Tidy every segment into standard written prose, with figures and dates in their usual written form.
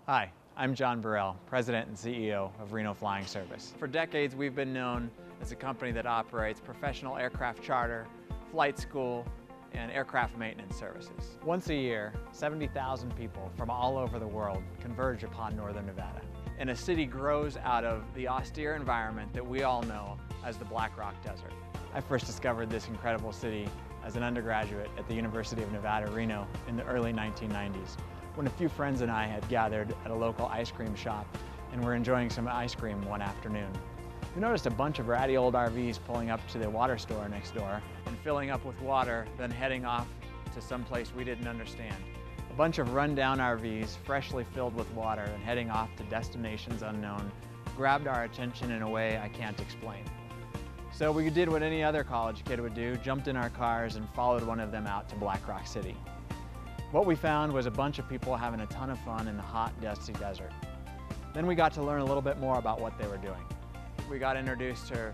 Hi, I'm John Burrell, President and CEO of Reno Flying Service. For decades, we've been known as a company that operates professional aircraft charter, flight school, and aircraft maintenance services. Once a year, 70,000 people from all over the world converge upon northern Nevada, and a city grows out of the austere environment that we all know as the Black Rock Desert. I first discovered this incredible city as an undergraduate at the University of Nevada, Reno in the early 1990s, when a few friends and I had gathered at a local ice cream shop and were enjoying some ice cream one afternoon. We noticed a bunch of ratty old RVs pulling up to the water store next door and filling up with water, then heading off to some place we didn't understand. A bunch of run-down RVs, freshly filled with water and heading off to destinations unknown, grabbed our attention in a way I can't explain. So we did what any other college kid would do, jumped in our cars and followed one of them out to Black Rock City. What we found was a bunch of people having a ton of fun in the hot, dusty desert. Then we got to learn a little bit more about what they were doing. We got introduced to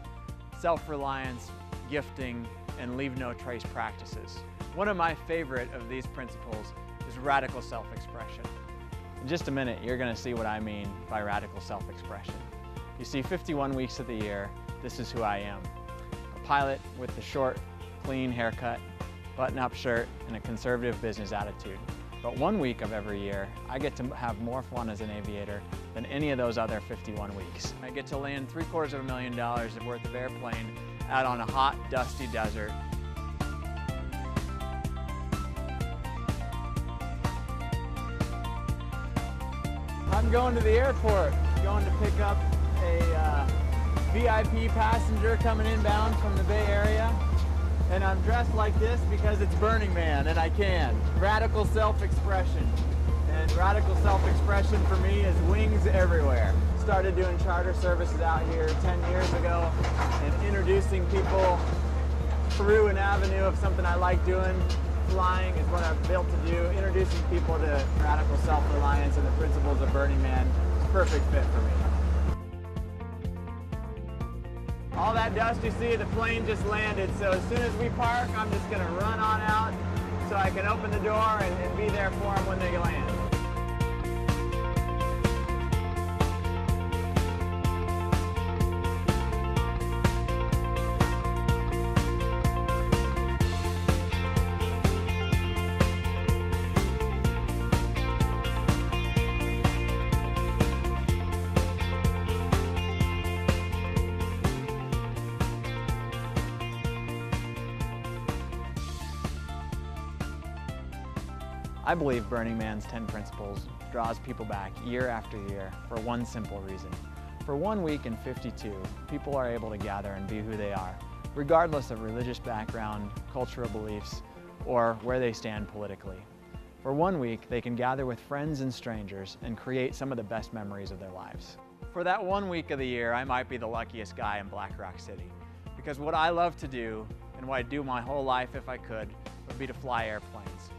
self-reliance, gifting, and leave-no-trace practices. One of my favorite of these principles is radical self-expression. In just a minute, you're going to see what I mean by radical self-expression. You see, 51 weeks of the year, this is who I am. A pilot with the short, clean haircut, button-up shirt, and a conservative business attitude. But 1 week of every year, I get to have more fun as an aviator than any of those other 51 weeks. I get to land $750,000 worth of airplane out on a hot, dusty desert. I'm going to the airport, going to pick up a VIP passenger coming inbound from the Bay Area. And I'm dressed like this because it's Burning Man and I can. Radical self-expression. And radical self-expression for me is wings everywhere. Started doing charter services out here 10 years ago and introducing people through an avenue of something I like doing. Flying is what I've built to do. Introducing people to radical self-reliance and the principles of Burning Man is a perfect fit for me. All that dust you see, the plane just landed, so as soon as we park, I'm just going to run on out so I can open the door and be there for them when they land. I believe Burning Man's 10 principles draws people back year after year for one simple reason. For 1 week in 52, people are able to gather and be who they are, regardless of religious background, cultural beliefs, or where they stand politically. For 1 week, they can gather with friends and strangers and create some of the best memories of their lives. For that 1 week of the year, I might be the luckiest guy in Black Rock City, because what I love to do, and what I'd do my whole life if I could, would be to fly airplanes.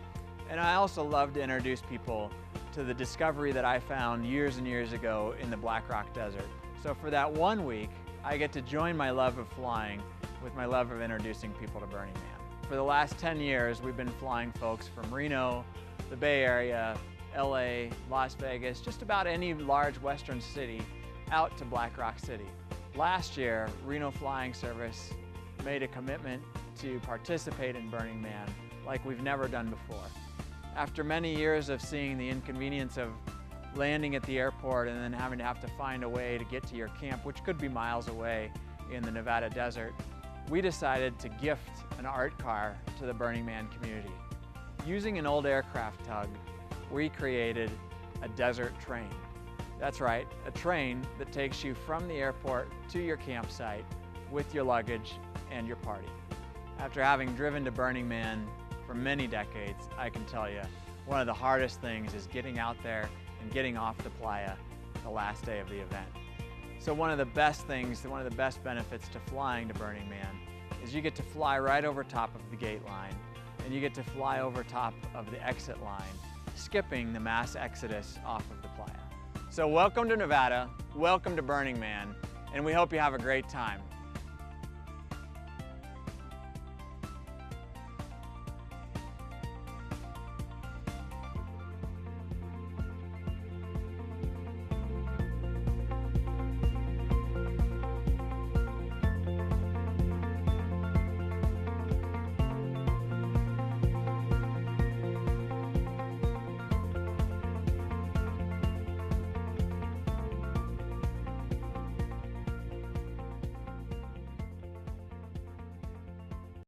And I also love to introduce people to the discovery that I found years and years ago in the Black Rock Desert. So for that 1 week, I get to join my love of flying with my love of introducing people to Burning Man. For the last 10 years, we've been flying folks from Reno, the Bay Area, LA, Las Vegas, just about any large western city out to Black Rock City. Last year, Reno Flying Service made a commitment to participate in Burning Man like we've never done before. After many years of seeing the inconvenience of landing at the airport and then having to find a way to get to your camp, which could be miles away in the Nevada desert, we decided to gift an art car to the Burning Man community. Using an old aircraft tug, we created a desert train. That's right, a train that takes you from the airport to your campsite with your luggage and your party. After having driven to Burning Man for many decades, I can tell you, one of the hardest things is getting out there and getting off the playa the last day of the event. So one of the best things, one of the best benefits to flying to Burning Man is you get to fly right over top of the gate line and you get to fly over top of the exit line, skipping the mass exodus off of the playa. So welcome to Nevada, welcome to Burning Man, and we hope you have a great time.